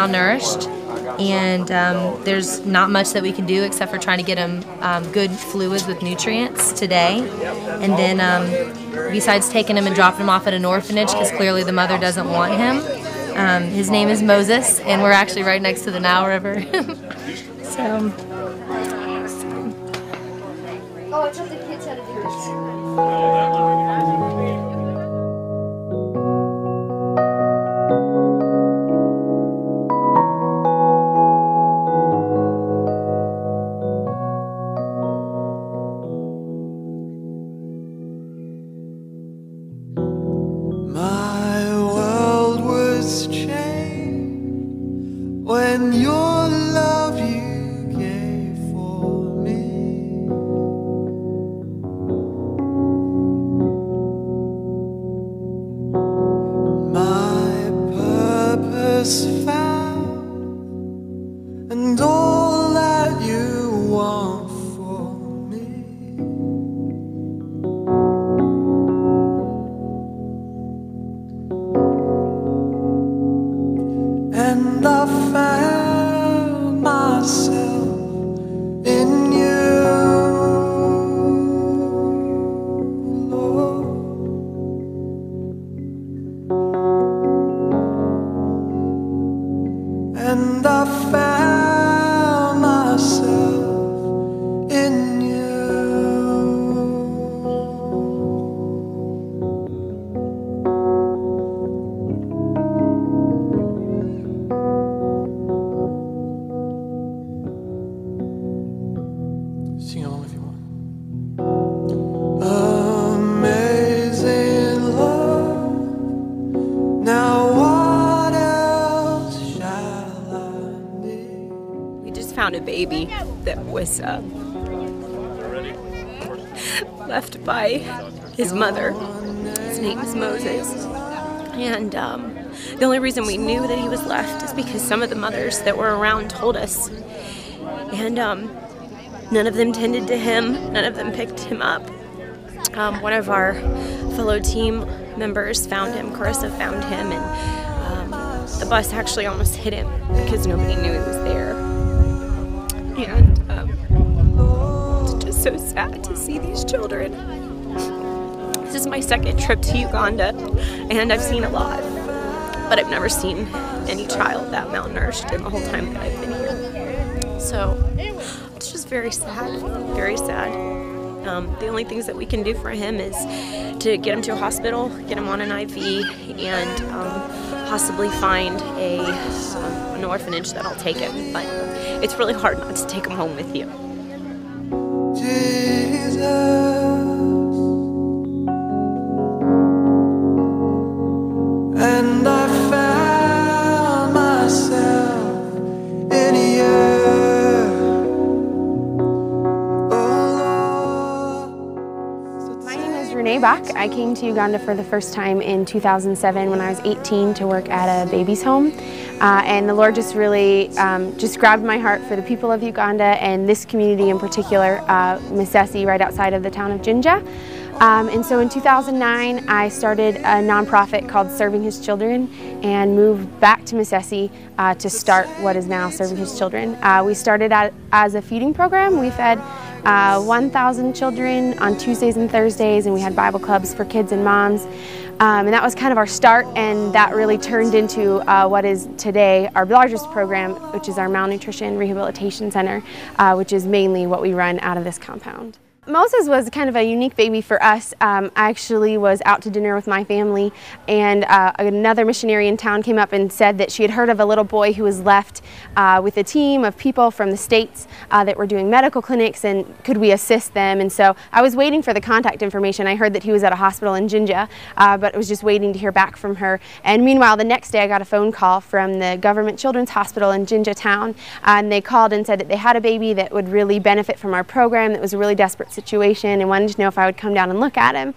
malnourished, and there's not much that we can do except for trying to get him good fluids with nutrients today. And then besides taking him and dropping him off at an orphanage, because clearly the mother doesn't want him, his name is Moses, and we're actually right next to the Nile River. So. Oh, I taught the kids how to do this. My world was changed when your love you gave for me. My purpose found, and all that you want for me. And I found myself in you, Lord. And I found myself in you. Sing along if you want. Amazing love, now what else shall I need? We just found a baby that was left by his mother. His name is Moses. And the only reason we knew that he was left is because some of the mothers that were around told us. And none of them tended to him, none of them picked him up. One of our fellow team members found him, Carissa found him, and the bus actually almost hit him because nobody knew he was there. And it's just so sad to see these children. This is my second trip to Uganda, and I've seen a lot, but I've never seen any child that malnourished in the whole time that I've been here. So it's just very sad, very sad. The only things that we can do for him is to get him to a hospital, get him on an IV, and possibly find an orphanage that'll take him. But it's really hard not to take him home with you. Jesus, and I found myself in you. I came to Uganda for the first time in 2007 when I was 18 to work at a baby's home. And the Lord just really just grabbed my heart for the people of Uganda and this community in particular, Misesi, right outside of the town of Jinja. And so in 2009 I started a nonprofit called Serving His Children and moved back to Misesi to start what is now Serving His Children. We started out as a feeding program. We fed 1,000 children on Tuesdays and Thursdays, and we had Bible clubs for kids and moms. And that was kind of our start, and that really turned into what is today our largest program, which is our Malnutrition Rehabilitation Center, which is mainly what we run out of this compound. Moses was kind of a unique baby for us. I actually was out to dinner with my family, and another missionary in town came up and said that she had heard of a little boy who was left with a team of people from the States that were doing medical clinics, and could we assist them. And so I was waiting for the contact information. I heard that he was at a hospital in Jinja, but I was just waiting to hear back from her. And meanwhile, the next day I got a phone call from the Government Children's Hospital in Jinja town, and they called and said that they had a baby that would really benefit from our program, that was a really desperate situation, and wanted to know if I would come down and look at him.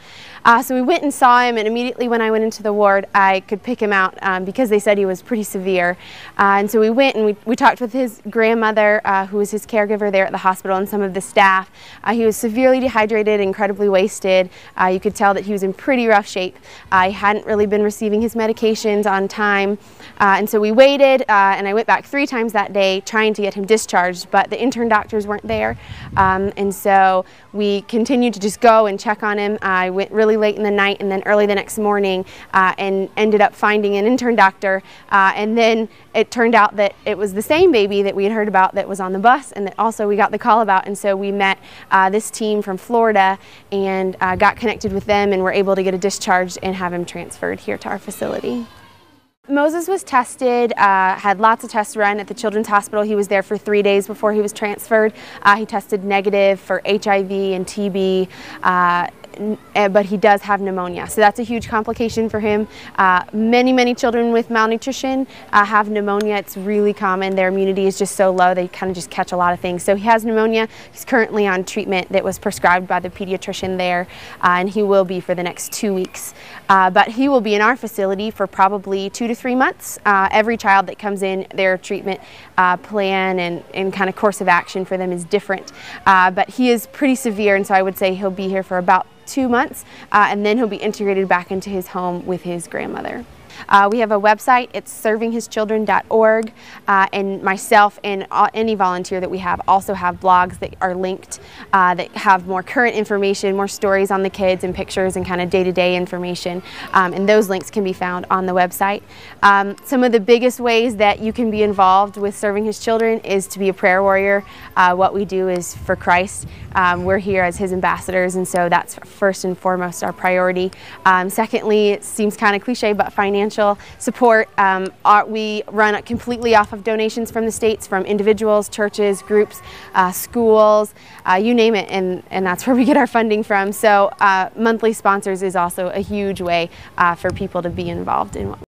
So we went and saw him, and immediately when I went into the ward I could pick him out because they said he was pretty severe. And so we went and we talked with his grandmother, who was his caregiver. caregiver there at the hospital and some of the staff. He was severely dehydrated, incredibly wasted. You could tell that he was in pretty rough shape. He hadn't really been receiving his medications on time, and so we waited, and I went back 3 times that day trying to get him discharged, but the intern doctors weren't there, and so we continued to just go and check on him. I went really late in the night and then early the next morning and ended up finding an intern doctor, and then it turned out that it was the same baby that we had heard about that was on the bus and that also we got the call about, and so we met this team from Florida and got connected with them and were able to get a discharge and have him transferred here to our facility. Moses was tested, had lots of tests run at the Children's Hospital. He was there for 3 days before he was transferred. He tested negative for HIV and TB, but he does have pneumonia, so that's a huge complication for him. Many children with malnutrition have pneumonia. It's really common. Their immunity is just so low, they kind of just catch a lot of things. So he has pneumonia. He's currently on treatment that was prescribed by the pediatrician there, and he will be for the next 2 weeks. But he will be in our facility for probably 2 to 3 months. Every child that comes in, their treatment plan and kind of course of action for them is different. But he is pretty severe, and so I would say he'll be here for about 2 months, and then he'll be integrated back into his home with his grandmother. We have a website, it's servinghischildren.org, and myself and any volunteer that we have also have blogs that are linked that have more current information, more stories on the kids and pictures and kind of day-to-day information, and those links can be found on the website. Some of the biggest ways that you can be involved with Serving His Children is to be a prayer warrior. What we do is for Christ. We're here as His ambassadors, and so that's first and foremost our priority. Secondly, it seems kind of cliche, but financial support. We run completely off of donations from the States, from individuals, churches, groups, schools, you name it, and that's where we get our funding from. So monthly sponsors is also a huge way for people to be involved in what